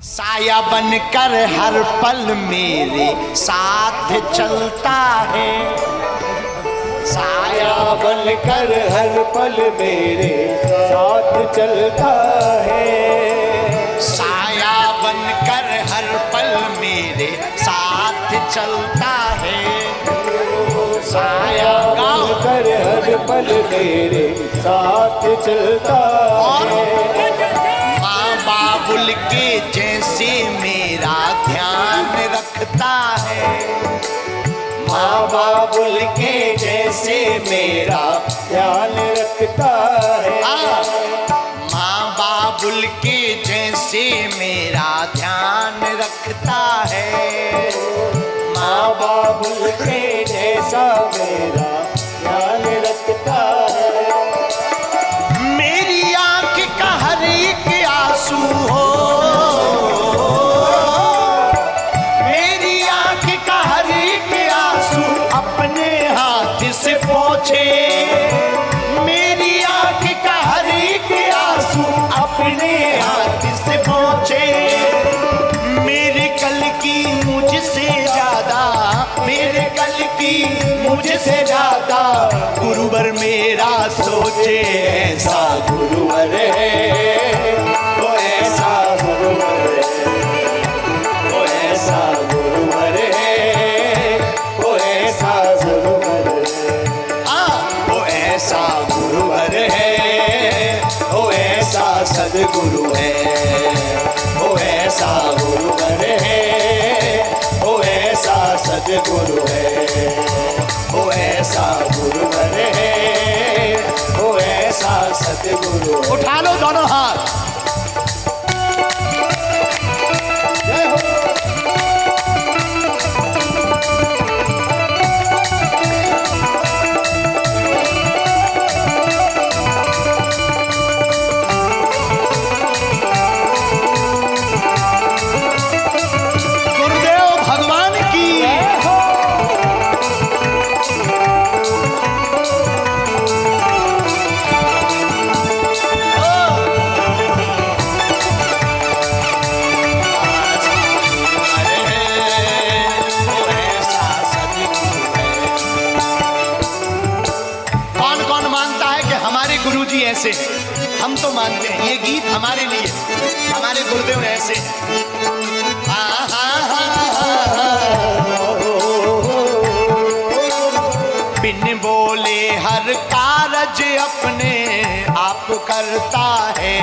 साया बनकर हर पल मेरे साथ चलता है, साया बनकर हर पल मेरे साथ चलता है, साया बनकर हर पल मेरे साथ चलता है, साया बनकर हर पल मेरे साथ चलता है। माँ बाबुल के जैसे मेरा ध्यान रखता है, माँ बाबुल के जैसे मेरा ध्यान रखता है, माँ बाबुल के जैसे मेरा ध्यान रखता है, माँ बाबुल के जैसा मेरा ध्यान रखता है। मेरी आंख का हर एक आंसू हो, मेरी आंख का हर एक आंसू अपने हाथ से पोंछे, मेरी आंख का हर एक आंसू अपने हाथ से पोंछे, मेरे कल की मुझसे ज्यादा, मेरे कल की मुझसे ज्यादा गुरुवर मेरा सोचे, ऐसा गुरुवर है वो ऐसा गुरुवर है, वो ऐसा गुरुवर है, वो ऐसा गुरुवर है, वो ऐसा गुरुवर है, वो ऐसा सदगुरु है, वो ऐसा गुरुवर है, वो ऐसा सदगुरु है, वो ऐसा गुरुवर है, वो ऐसा सदगुरु है। उठा लो दोनों हाथ। जय हो। गुरुदेव भगवान की कौन कौन मानता है कि हमारे गुरुजी ऐसे, हम तो मानते हैं ये गीत हमारे लिए, हमारे गुरुदेव ने ऐसे बिन बोले हर कारज अपने आप करता है,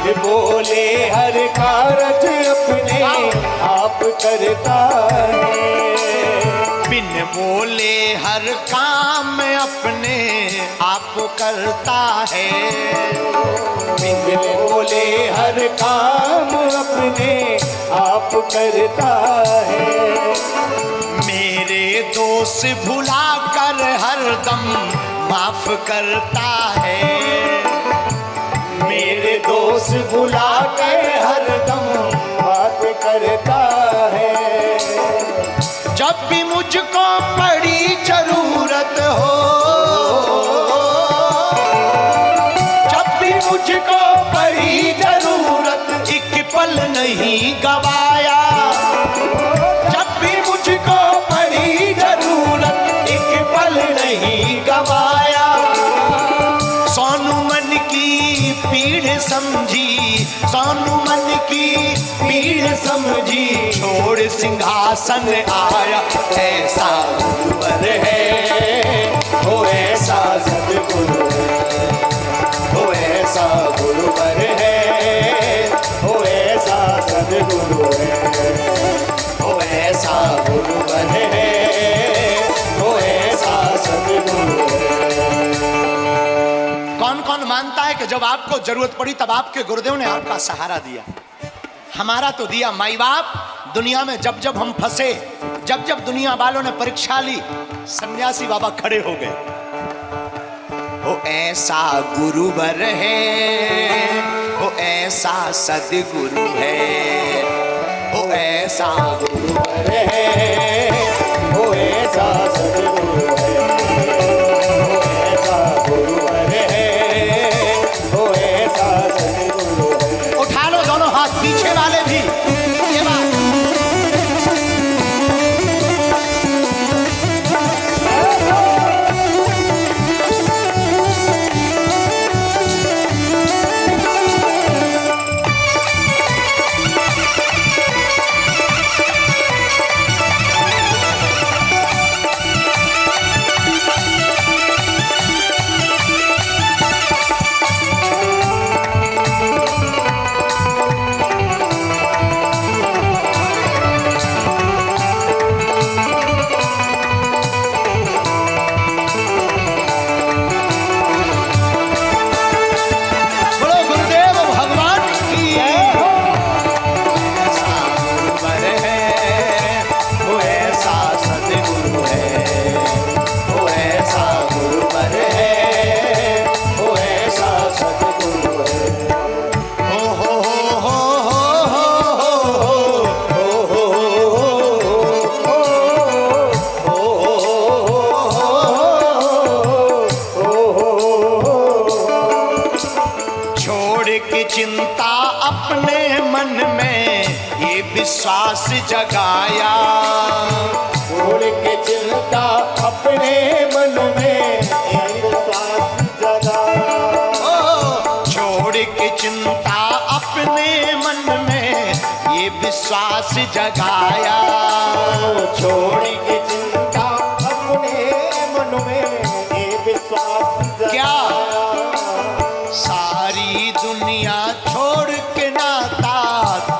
बिन बोले हर कारज अपने आप करता है, बिन बोले हर काम अपने आप करता है, बिन बोले हर काम अपने आप करता है, मेरे दोष भुला कर हरदम माफ करता है, मेरे दोस्त भुला कर हरदम बात करता है, जब भी मुझको बड़ी जरूरत हो, जब भी मुझको बड़ी जरूरत एक पल नहीं गवाया, जब भी मुझको बड़ी जरूरत एक पल नहीं गवाया, सोनू मन की पीड़ समझी, सोनू मन की पीड़ समझी, छोड़ सिंहासन आया, ऐसा गुरुवर है, वो ऐसा सदगुरु है, वो ऐसा गुरुवर है, वो ऐसा सदगुरु है, वो ऐसा गुरुवर है, वो ऐसा सदगुरु है। कौन कौन मानता है कि जब आपको जरूरत पड़ी तब आपके गुरुदेव ने आपका सहारा दिया? हमारा तो दिया माई बाप। दुनिया में जब जब हम फंसे, जब जब दुनिया वालों ने परीक्षा ली, सन्यासी बाबा खड़े हो गए। वो ऐसा गुरुवर है, वो ऐसा सदगुरु है, वो ऐसा गुरुवर है, वो ऐसा सदगुरु है, वो ऐसा गुरुवर है, वो ऐसा सदगुरु है। उठा लो दोनों हाथ। चिंता अपने मन में ये विश्वास जगाया। छोड़ के चिंता अपने मन में ये विश्वास जगाया। ओ छोड़ के चिंता अपने मन में ये विश्वास जगाया। छोड़ के चिंता अपने मन में ये विश्वास जगाया। क्या सारी दुनिया छोड़ के नाता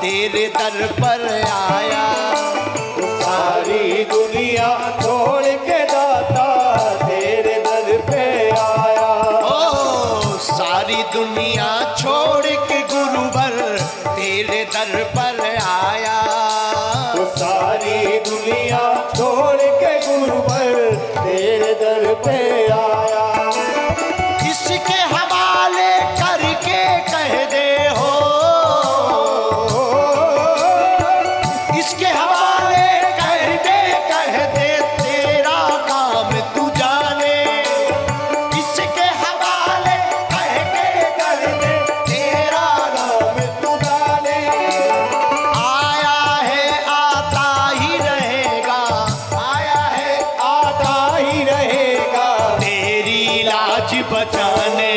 तेरे दर पर आया। सारी दुनिया छोड़ के दाता तेरे दर पे आया। ओ सारी दुनिया छोड़ के गुरुवर तेरे दर पर आया। तो सारी दुनिया छोड़ के गुरुवर तेरे दर पे आया। इसके हवाले करके कह दे हो, इसके हवाले कह दे तेरा काम तू जाने। इसके हवाले कह दे तेरा राम तू जाने। आया है आता ही रहेगा, आया है आता ही रहेगा तेरी लाज बचाने।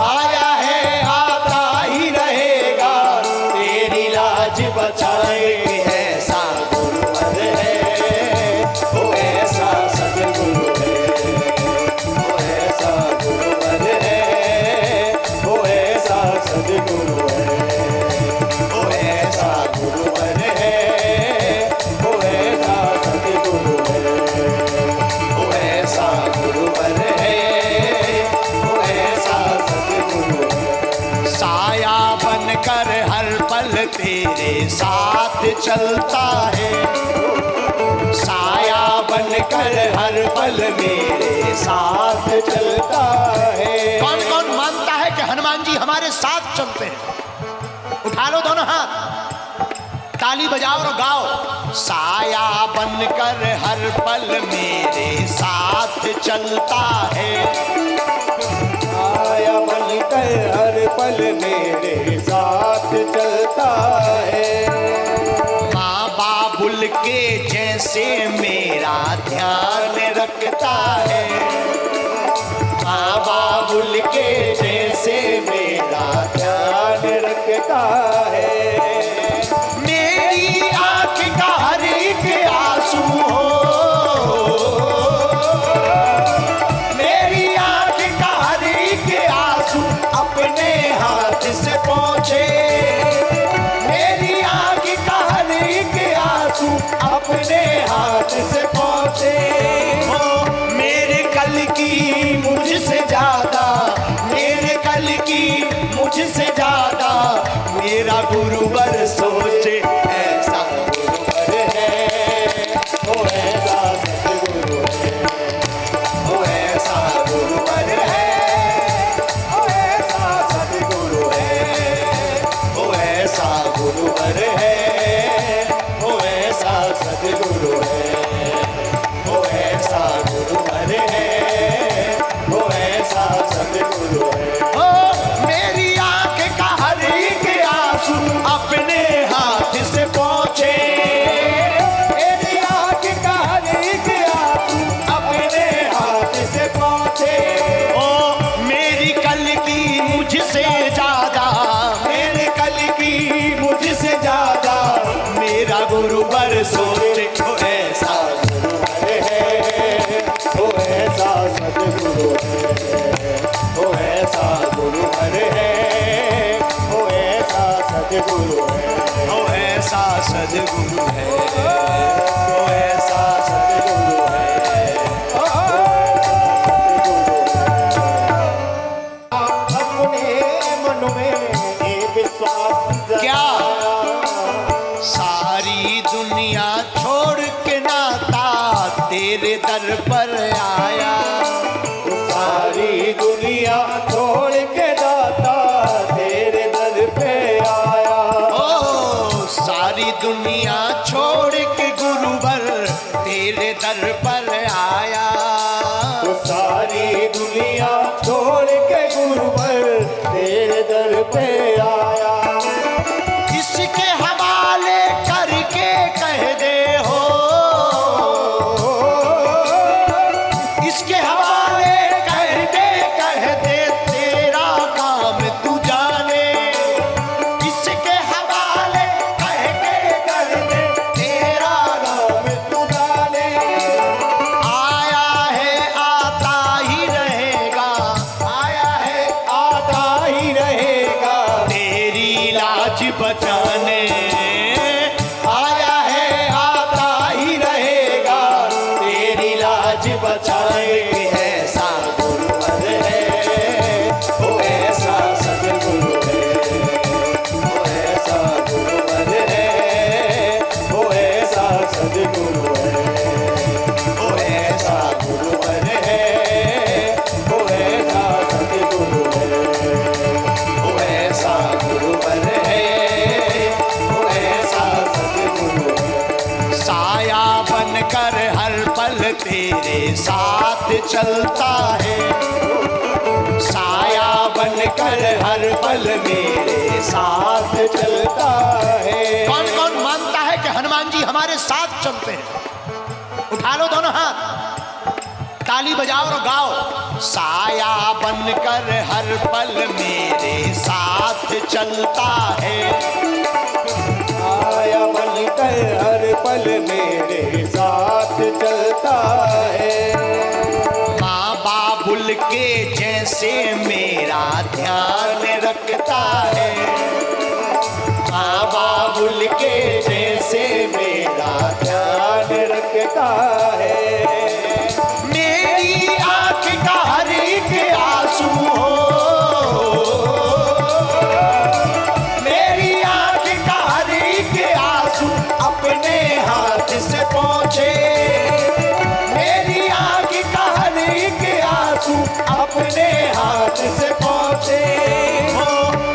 आया है आता ही रहेगा तेरी लाज बचाने। ऐसा गुरुवर है वो ऐसा सदगुरु है। वो ऐसा गुरुवर है वो ऐसा सदगुरु है। वो ऐसा गुरुवर है वो ऐसा सदगुरु है। वो ऐसा गुरुवर है वो ऐसा सदगुरु है। साया बनकर हर पल तेरे साथ चलता है। साया बनकर हर पल मेरे साथ चलता है। कौन कौन मानता है कि हनुमान जी हमारे साथ चलते हैं? उठा लो दोनों हाथ, ताली बजाओ और गाओ। साया बनकर हर पल मेरे साथ चलता है। आया बनकर हर पल मेरे साथ चलता है। माँ बाबुल के जैसे मेरा ध्यान रखता है। माँ बाबुल के जैसे मेरा ध्यान रखता है। मेरी आँख का हर एक आंसू हो, मेरी आँख का हर एक आंसू अपने हाथ से पहुँचे। मेरी आँख का हर एक आंसू अपने हाथ से पहुँचे। हो मेरे कल की मुझसे ज्यादा, मेरे कल की मुझसे ज्यादा मेरा गुरुवर सोचे। ऐसा गुरुवर है वो ऐसा सतगुरु है। वो ऐसा गुरुवर है, वो ऐसा सतगुरु है। वो ऐसा गुरुवर है वो ऐसा सतगुरु है। वो ऐसा गुरुवर है वो ऐसा सतगुरु है। ओ मेरी आंख का हर एक आंसू अपने हाथ से पहुँचे। मेरी आँख का हर एक आंसू अपने हाथ से पहुँचे। ओ मेरी कल की मुझसे ज्यादा, मेरे कल की मुझसे ज्यादा मेरा गुरुवर सोचे। वो ऐसा गुरुवर है वो ऐसा सतगुरु है। वो ऐसा गुरुवर है वो ऐसा सतगुरु है। वो ऐसा सद्गुरु है। वो ऐसा सतगुरु है। अपने मन में ये विश्वास क्या सारी दुनिया छोड़ के नाता तेरे दर पर आया। सारी दुनिया छोड़ के दाता तेरे दर पे आया। ओ सारी दुनिया छोड़ के गुरुवर तेरे दर पर आया। तो सारी दुनिया छोड़ के गुरुवर तेरे दर पे बचाने आया है आता ही रहेगा तेरी लाज बचाएंगे। ऐसा गुरुवर है वो ऐसा सदगुरु है, वो ऐसा गुरुवर है वो ऐसा सदगुरु है, वो ऐसा गुरुवर है वो ऐसा सदगुरु है, वो ऐसा गुरुवर है वो ऐसा सदगुरु है। साया बनकर हर पल तेरे साथ चलता है, साया बनकर हर पल मेरे साथ चलता है। कौन कौन मानता है कि हनुमान जी हमारे साथ चलते हैं? उठा लो दोनों हाथ, ताली बजाओ और गाओ। साया बनकर हर पल मेरे साथ चलता है, आया बनकर हर पल मेरे साथ चलता है। माँ बाबुल के जैसे मेरा ध्यान रखता है, माँ बाबुल के जैसे मेरा ध्यान रखता है। मेरी आंख का हर एक आंसू हो, मेरी आंख का हर एक आंसू अपने हाथ से पहुँचे, मेरी आंख का हर एक आंसू अपने हाथ से पहुँचे। हो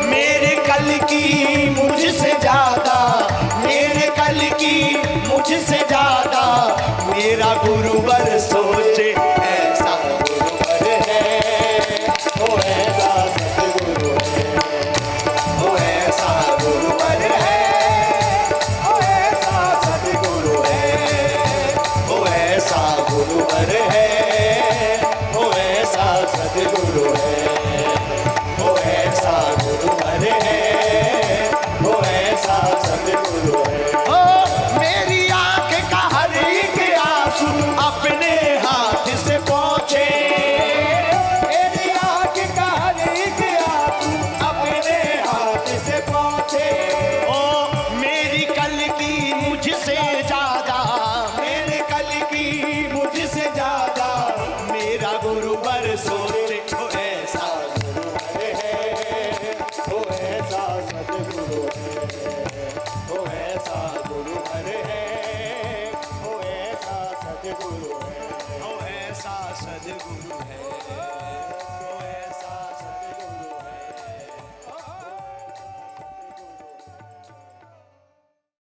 मेरे कल की मुझसे ज्यादा, मेरे कल की मुझसे ज्यादा मेरा गुरुवर सोचे। ऐसा गुरुवर है वो ऐसा सतगुरु है, वो ऐसा गुरुवर है वो ऐसा सतगुरु है, वो ऐसा गुरुवर है वो ऐसा सतगुरु है, वो ऐसा गुरुवर है वो ऐसा सतगुरु है। हो मेरी आंख का हर एक आंसू अपने हाथ से पहुँचे, मेरी आंख का हर एक आंसू अपने हाथ से पहुँचे। ओ मेरी कल की मुझसे ज्यादा, मेरे कल की मुझसे ज्यादा मेरा गुरुवर सोचे। वो ऐसा गुरुवर है वो ऐसा सतगुरु है, वो ऐसा गुरुवर है वो ऐसा सतगुरु है। ओ ऐसा सदगुरु